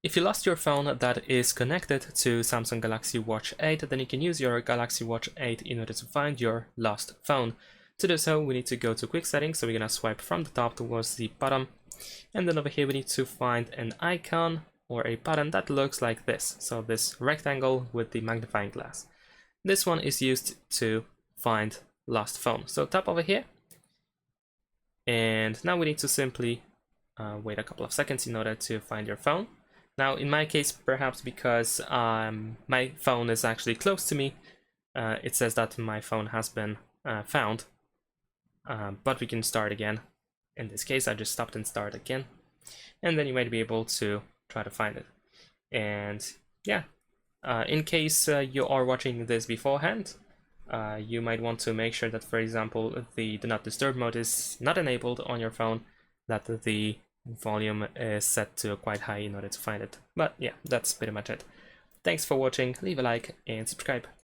If you lost your phone that is connected to Samsung Galaxy Watch 8, then you can use your Galaxy Watch 8 in order to find your lost phone. To do so, we need to go to Quick Settings, so we're going to swipe from the top towards the bottom, and then over here we need to find an icon or a button that looks like this, so this rectangle with the magnifying glass. This one is used to find lost phone. So tap over here, and now we need to simply wait a couple of seconds in order to find your phone. Now in my case, perhaps because my phone is actually close to me, it says that my phone has been found, but we can start again. In this case, I just stopped and started again, and then you might be able to try to find it. And yeah, in case you are watching this beforehand, you might want to make sure that, for example, the Do Not Disturb mode is not enabled on your phone, that the volume is set to quite high in order to find it. But yeah, that's pretty much it. Thanks for watching, leave a like and subscribe.